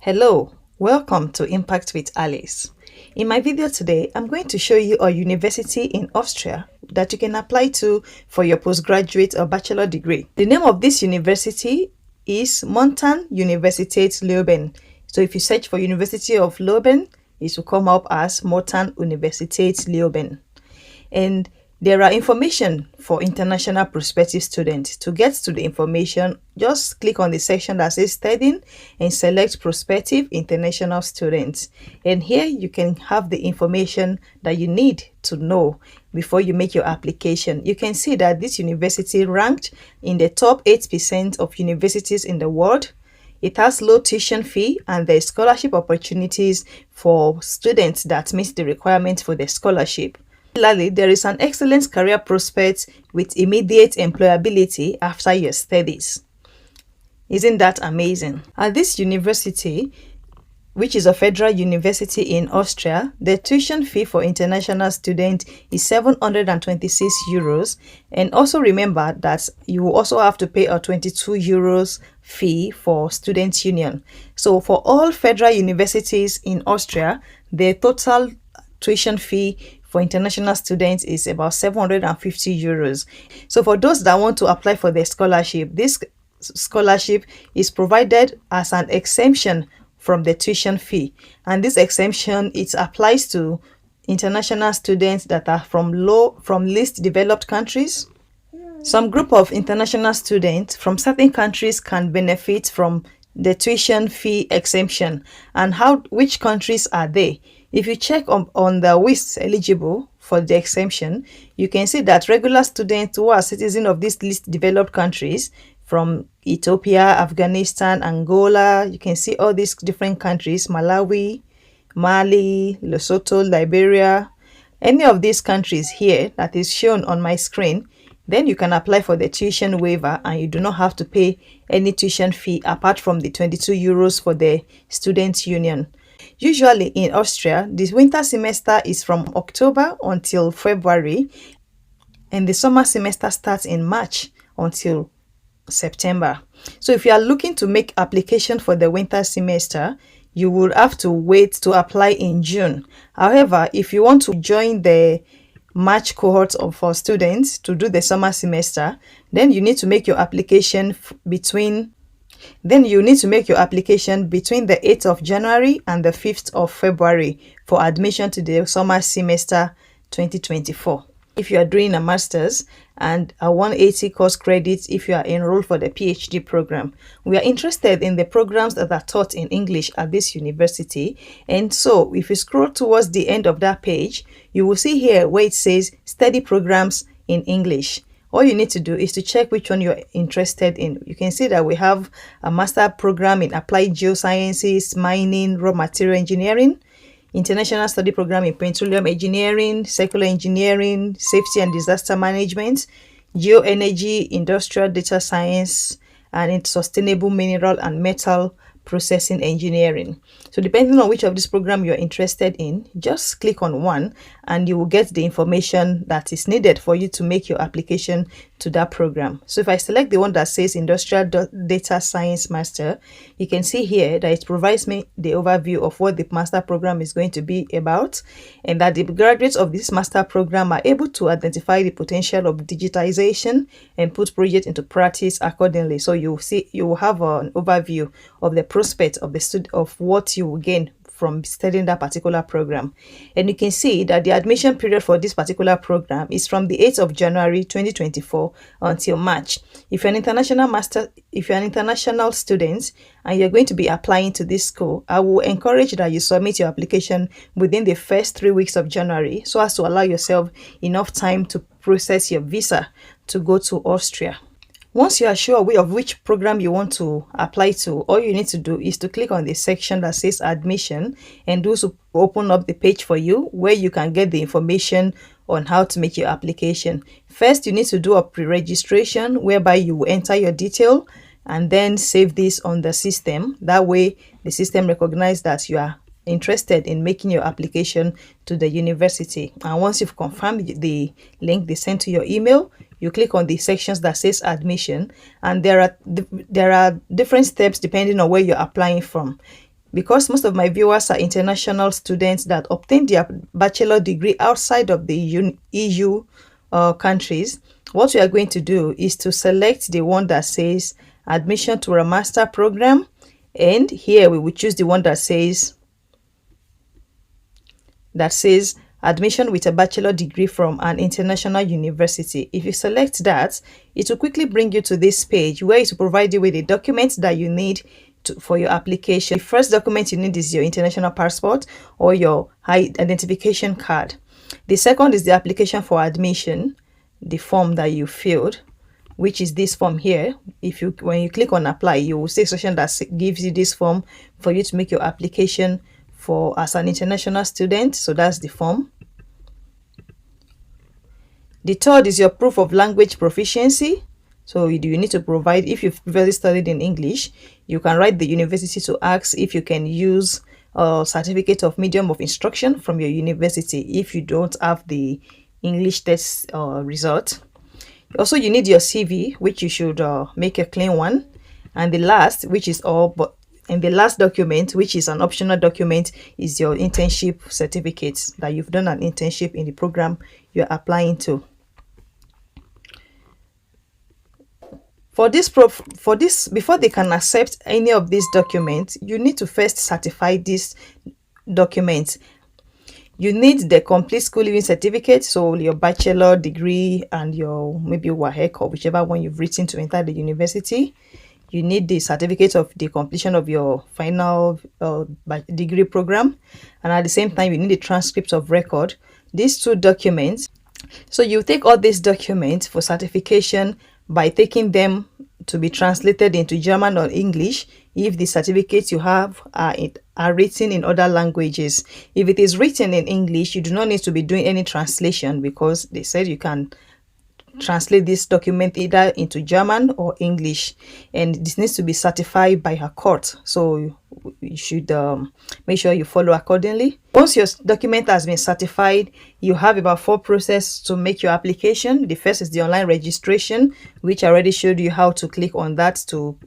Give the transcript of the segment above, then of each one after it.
Hello, welcome to Impact with Alice. In my video today, I'm going to show you a university in Austria that you can apply to for your postgraduate or bachelor degree. The name of this university is Universität Leoben. So if you search for University of Leoben, it will come up as Universität Leoben. And there are information for international prospective students. To get to the information, just click on the section that says studying and select prospective international students. And here you can have the information that you need to know before you make your application. You can see that this university ranked in the top 8% of universities in the world. It has low tuition fee and there is scholarship opportunities for students that meet the requirements for the scholarship. Similarly, there is an excellent career prospect with immediate employability after your studies. Isn't that amazing? At this university, which is a federal university in Austria, the tuition fee for international students is 726 euros. And also remember that you will also have to pay a 22 euros fee for student union. So for all federal universities in Austria, the total tuition fee for international students is about 750 euros. So for those that want to apply for the scholarship, this scholarship is provided as an exemption from the tuition fee. And this exemption, it applies to international students that are from least developed countries. Some group of international students from certain countries can benefit from the tuition fee exemption. And which countries are they? If you check on the list eligible for the exemption, you can see that regular students who are citizens of these least developed countries from Ethiopia, Afghanistan, Angola, you can see all these different countries, Malawi, Mali, Lesotho, Liberia, any of these countries here that is shown on my screen, then you can apply for the tuition waiver and you do not have to pay any tuition fee apart from the 22 euros for the student union. Usually in Austria, the winter semester is from October until February, and the summer semester starts in March until September. So if you are looking to make application for the winter semester, you will have to wait to apply in June. However, if you want to join the March cohort of our students to do the summer semester, then you need to make your application between the 8th of January and the 5th of February for admission to the summer semester 2024. If you are doing a master's, and a 180 course credits if you are enrolled for the PhD program. We are interested in the programs that are taught in English at this university. And so if you scroll towards the end of that page, you will see here where it says study programs in English. All you need to do is to check which one you're interested in. You can see that we have a master program in applied geosciences, mining, raw material engineering, international study program in petroleum engineering, circular engineering, safety and disaster management, geoenergy, industrial data science, and in sustainable mineral and metal processing engineering. So depending on which of this program you're interested in, just click on one and you will get the information that is needed for you to make your application to that program. So if I select the one that says Industrial Data Science Master, you can see here that it provides me the overview of what the master program is going to be about, and that the graduates of this master program are able to identify the potential of digitization and put projects into practice accordingly. So you will have an overview of the prospect of what you will gain from studying that particular program. And you can see that the admission period for this particular program is from the 8th of January 2024 until March. If you're an international student and you're going to be applying to this school, I will encourage that you submit your application within the first 3 weeks of January so as to allow yourself enough time to process your visa to go to Austria. Once you are sure of which program you want to apply to, all you need to do is to click on the section that says admission, and those will open up the page for you where you can get the information on how to make your application. First, you need to do a pre-registration whereby you will enter your detail and then save this on the system. That way, the system recognizes that you are interested in making your application to the university. And once you've confirmed the link they sent to your email, you click on the sections that says admission, and there are different steps depending on where you're applying from. Because most of my viewers are international students that obtain their bachelor degree outside of the EU countries, what we are going to do is to select the one that says admission to a master program, and here we will choose the one that says admission with a bachelor degree from an international university. If you select that, it will quickly bring you to this page where it will provide you with the documents that you need for your application. The first document you need is your international passport or your identification card. The second is the application for admission, the form that you filled, which is this form here. When you click on apply, you will see a section that gives you this form for you to make your application as an international student. So that's the form. The third is your proof of language proficiency. So you need to provide, if you've previously studied in English, you can write the university to ask if you can use a certificate of medium of instruction from your university if you don't have the English test result. Also, you need your CV, which you should make a clean one. And the last, the last document, which is an optional document, is your internship certificate, that you've done an internship in the program you're applying to. For this, before they can accept any of these documents, you need to first certify these documents. You need the complete school leaving certificate, so your bachelor degree and your maybe WAEC or whichever one you've written to enter the university. You need the certificate of the completion of your final degree program, and at the same time you need the transcript of record. These two documents. So you take all these documents for certification by taking them to be translated into German or English if the certificates you have are written in other languages. If it is written in English, you do not need to be doing any translation, because they said you can translate this document either into German or English, and this needs to be certified by a court, so you should make sure you follow accordingly. Once your document has been certified, you have about 4 processes to make your application. The first is the online registration, which I already showed you how to click on that to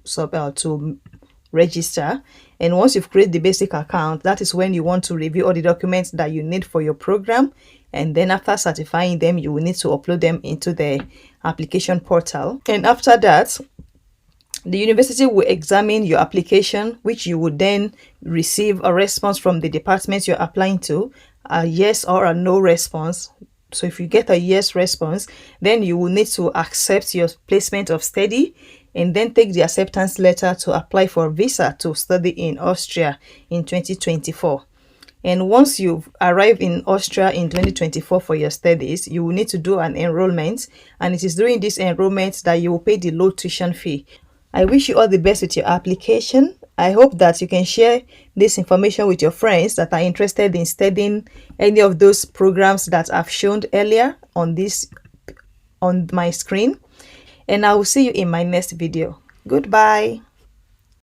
register. And once you've created the basic account, that is when you want to review all the documents that you need for your program. And then after certifying them, you will need to upload them into the application portal. And after that, the university will examine your application, which you would then receive a response from the department you're applying to, a yes or a no response. So if you get a yes response, then you will need to accept your placement of study and then take the acceptance letter to apply for a visa to study in Austria in 2024. And once you've arrived in Austria in 2024 for your studies, you will need to do an enrollment, and it is during this enrollment that you will pay the low tuition fee. I wish you all the best with your application. I hope that you can share this information with your friends that are interested in studying any of those programs that I've shown earlier on my screen. And I will see you in my next video. Goodbye.